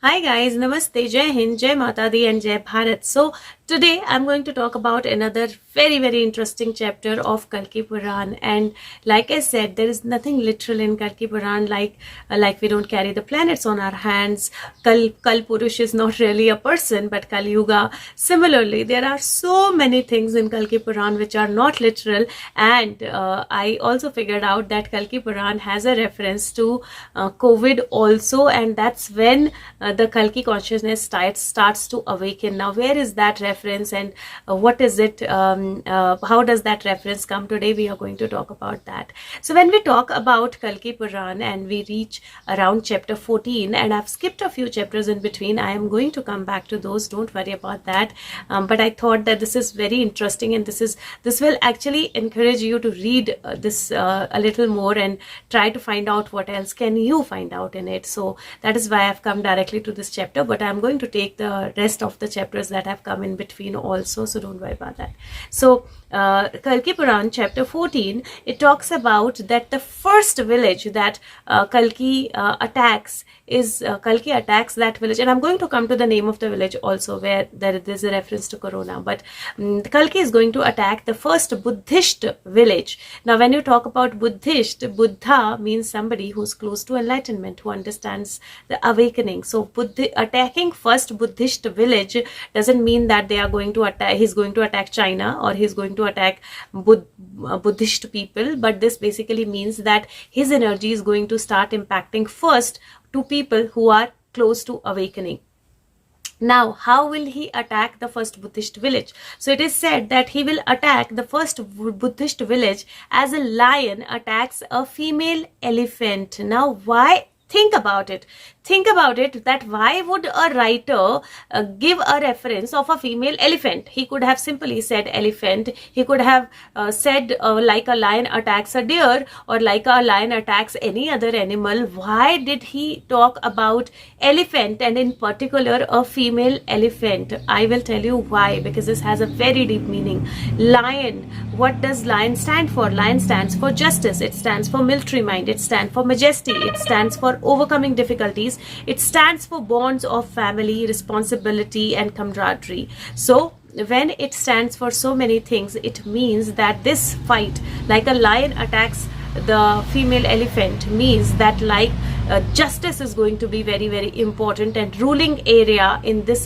Hi guys, Namaste, Jai Hind, Jai Mata Di and Jai Bharat. So today I'm going to talk about another very interesting chapter of Kalki Puran, and like I said, there is nothing literal in Kalki Puran like we don't carry the planets on our hands. Kal Purush is not really a person but kalyuga. Similarly, there are so many things in Kalki Puran which are not literal, and I also figured out that Kalki Puran has a reference to COVID also, and that's when the Kalki consciousness starts to awaken. Now, where is that reference, and what is it? How does that reference come? Today we are going to talk about that. So when we talk about Kalki Puran and we reach around chapter 14, and I've skipped a few chapters in between, I am going to come back to those. Don't worry about that. But I thought that this is very interesting, and this will actually encourage you to read this a little more and try to find out what else can you find out in it. So that is why I've come directly to this chapter, but I'm going to take the rest of the chapters that have come in between also, so don't worry about that. So Kalki Puran chapter 14, it talks about that the first village that Kalki attacks is Kalki attacks that village, and I'm going to come to the name of the village also, where there is a reference to Corona, but Kalki is going to attack the first Buddhist village. Now when you talk about Buddhist, Buddha means somebody who's close to enlightenment, who understands the awakening. So attacking first Buddhist village doesn't mean that they are going to attack, he's going to attack China, or he's going to attack Buddhist people, but this basically means that his energy is going to start impacting first to people who are close to awakening. Now, how will he attack the first Buddhist village? So it is said that he will attack the first Buddhist village as a lion attacks a female elephant. Now, why? Think about it, that why would a writer give a reference of a female elephant? He could have simply said elephant. He could have said like a lion attacks a deer, or like a lion attacks any other animal. Why did he talk about elephant, and in particular a female elephant? I will tell you why, because this has a very deep meaning. Lion, what does lion stand for? Lion stands for justice. It stands for military mind. It stands for majesty. It stands for overcoming difficulties. It stands for bonds of family, responsibility and camaraderie. So when it stands for so many things, it means that this fight, like a lion attacks the female elephant, means that justice is going to be very important and ruling area in this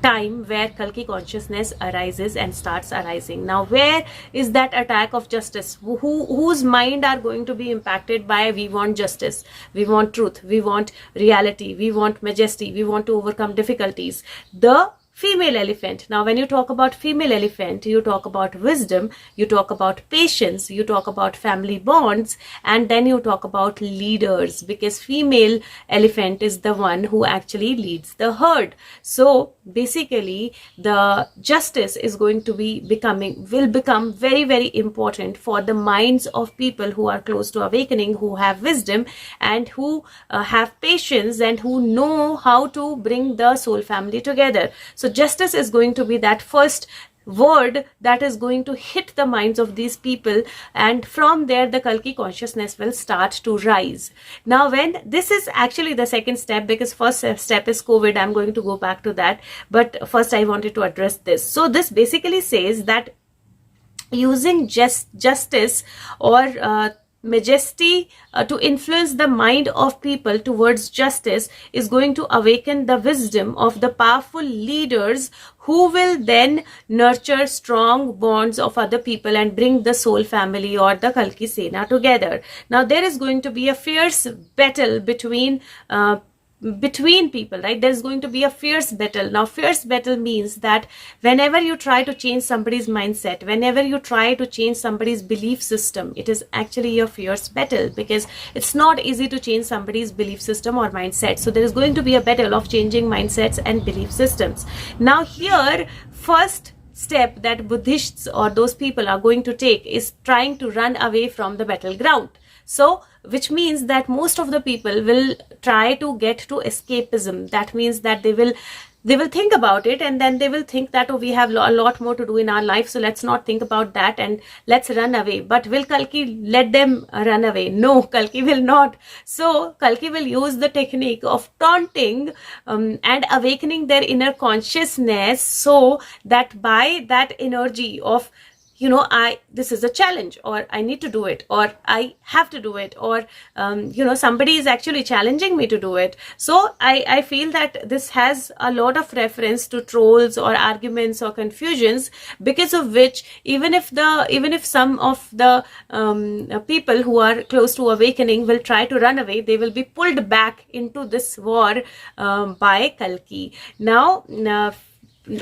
time where Kalki consciousness arises and starts arising. Now where is that attack of justice? Whose mind are going to be impacted by we want justice, we want truth, we want reality, we want majesty, we want to overcome difficulties? The female elephant. Now when you talk about female elephant, you talk about wisdom, you talk about patience, you talk about family bonds, and then you talk about leaders, because female elephant is the one who actually leads the herd. So basically the justice is going to will become very important for the minds of people who are close to awakening, who have wisdom and who have patience, and who know how to bring the soul family together. So justice is going to be that first word that is going to hit the minds of these people, and from there the Kalki consciousness will start to rise. Now when this is actually the second step, because first step is COVID, I'm going to go back to that, but first I wanted to address this. So this basically says that using justice or majesty to influence the mind of people towards justice is going to awaken the wisdom of the powerful leaders, who will then nurture strong bonds of other people and bring the soul family or the Kalki Sena together. Now there is going to be a fierce battle between people, right? There's going to be a fierce battle. Now fierce battle means that whenever you try to change somebody's mindset, whenever you try to change somebody's belief system, it is actually a fierce battle, because it's not easy to change somebody's belief system or mindset. So there is going to be a battle of changing mindsets and belief systems. Now here, first step that Buddhists or those people are going to take is trying to run away from the battleground. So which means that most of the people will try to get to escapism. That means that they will they will think about it, and then they will think that, oh, we have a lot more to do in our life, so let's not think about that and let's run away. But will Kalki let them run away? No, Kalki will not. So Kalki will use the technique of taunting and awakening their inner consciousness, so that by that energy of, this is a challenge, or I need to do it, or I have to do it, or somebody is actually challenging me to do it. So I feel that this has a lot of reference to trolls or arguments or confusions, because of which even if some of the people who are close to awakening will try to run away, they will be pulled back into this war by Kalki. Now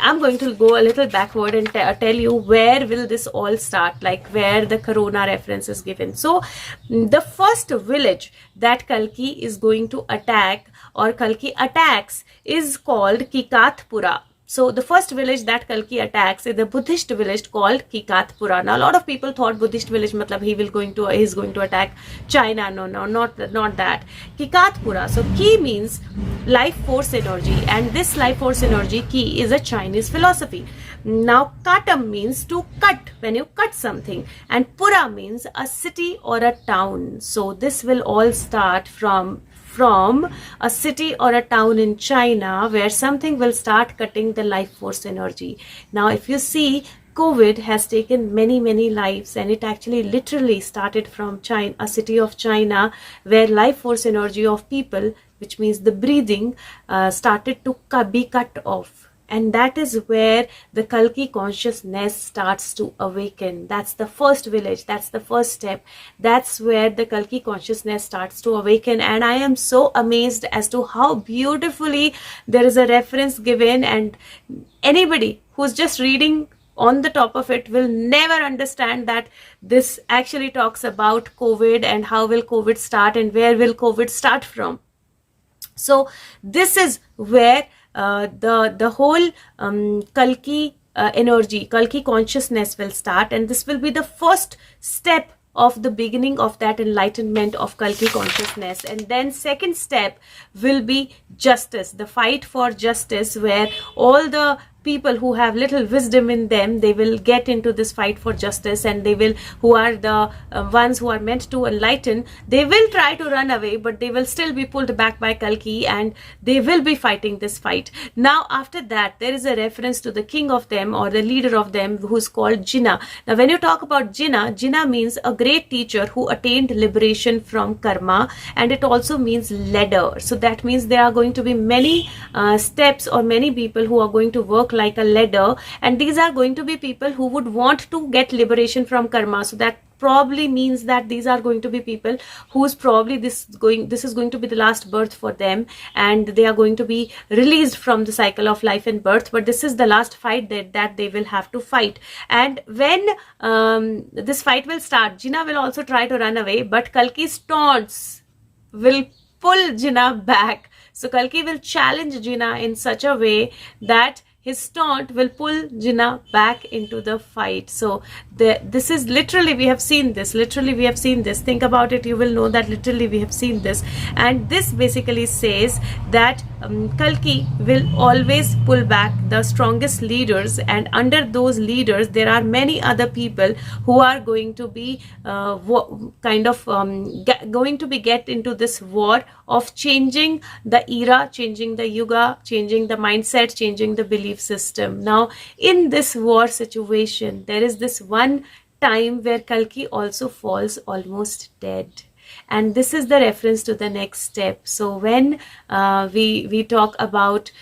I'm going to go a little backward and tell you where will this all start, like where the corona reference is given. So the first village that Kalki is going to attack, or Kalki attacks, is called Kikatpura. So the first village that Kalki attacks is the Buddhist village called Kikatpura. Now a lot of people thought Buddhist village matlab he's going to attack China. No, not that. Kikatpura. So Ki means life force energy, and this life force energy, Ki, is a Chinese philosophy. Now Katam means to cut, when you cut something, and Pura means a city or a town. So this will all start from a city or a town in China, where something will start cutting the life force energy. Now if you see, COVID has taken many lives, and it actually literally started from China, a city of China, where life force energy of people, which means the breathing, started to be cut off. And that is where the Kalki consciousness starts to awaken. That's the first village. That's the first step. That's where the Kalki consciousness starts to awaken. And I am so amazed as to how beautifully there is a reference given, and anybody who's just reading on the top of it will never understand that this actually talks about COVID and how will COVID start and where will COVID start from. So this is where the whole Kalki energy, Kalki consciousness will start, and this will be the first step of the beginning of that enlightenment of Kalki consciousness. And then second step will be justice, the fight for justice, where all the people who have little wisdom in them, they will get into this fight for justice, and they will, who are the ones who are meant to enlighten, they will try to run away, but they will still be pulled back by Kalki, and they will be fighting this fight. Now after that, there is a reference to the king of them, or the leader of them, who's called Jinnah. Now when you talk about Jinnah, Jinnah means a great teacher who attained liberation from karma, and it also means leader. So that means there are going to be many steps, or many people who are going to work like a ladder, and these are going to be people who would want to get liberation from karma. So that probably means that these are going to be people who's probably this is going to be the last birth for them, and they are going to be released from the cycle of life and birth, but this is the last fight that they will have to fight. And when this fight will start, Jinnah will also try to run away, but Kalki's taunts will pull Jinnah back. So Kalki will challenge Jinnah in such a way that his taunt will pull Jinnah back into the fight. So this is literally, we have seen this. Literally, we have seen this. Think about it. You will know that literally we have seen this. And this basically says that Kalki will always pull back the strongest leaders, and under those leaders there are many other people who are going to be going to be get into this war of changing the era, changing the yuga, changing the mindset, changing the belief system. Now in this war situation, there is this one time where Kalki also falls almost dead, and this is the reference to the next step. So when we talk about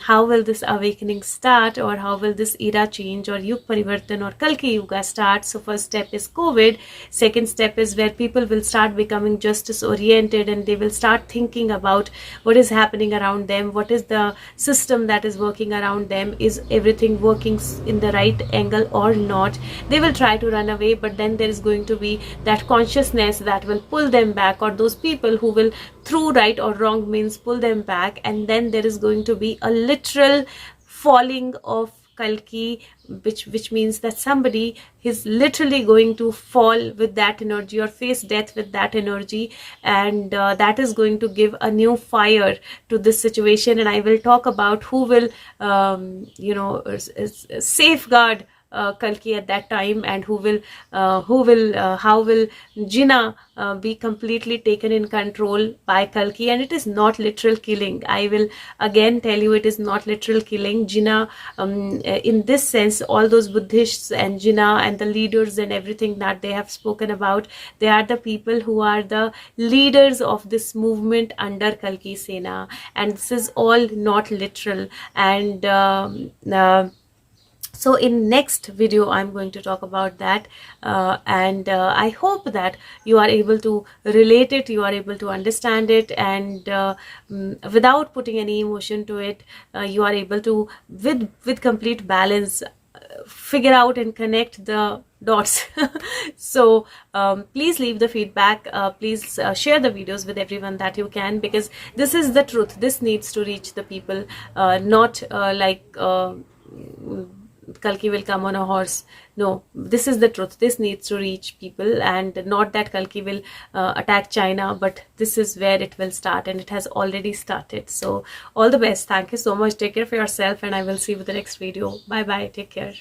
how will this awakening start, or how will this era change, or Yug Parivartan or Kalki Yuga start. So first step is COVID. Second step is where people will start becoming justice oriented, and they will start thinking about what is happening around them, what is the system that is working around them, is everything working in the right angle or not. They will try to run away, but then there is going to be that consciousness that will pull them back, or those people who will, through right or wrong means, pull them back. And then there is going to be a literal falling of Kalki, which means that somebody is literally going to fall with that energy or face death with that energy, and that is going to give a new fire to this situation. And I will talk about who will safeguard Kalki at that time, and how will Jinnah be completely taken in control by Kalki. And it is not literal killing. I will again tell you, it is not literal killing. Jinnah, in this sense, all those Buddhists and Jinnah and the leaders and everything that they have spoken about, they are the people who are the leaders of this movement under Kalki Sena, and this is all not literal. And so in next video I'm going to talk about that, and I hope that you are able to relate it, you are able to understand it, and without putting any emotion to it, you are able to with complete balance figure out and connect the dots. So please leave the feedback, please share the videos with everyone that you can, because this is the truth. This needs to reach the people, not like Kalki will come on a horse. No, this is the truth. This needs to reach people, and not that Kalki will attack China, but this is where it will start, and it has already started. So all the best. Thank you so much. Take care of yourself, and I will see you with the next video. Bye bye. Take care.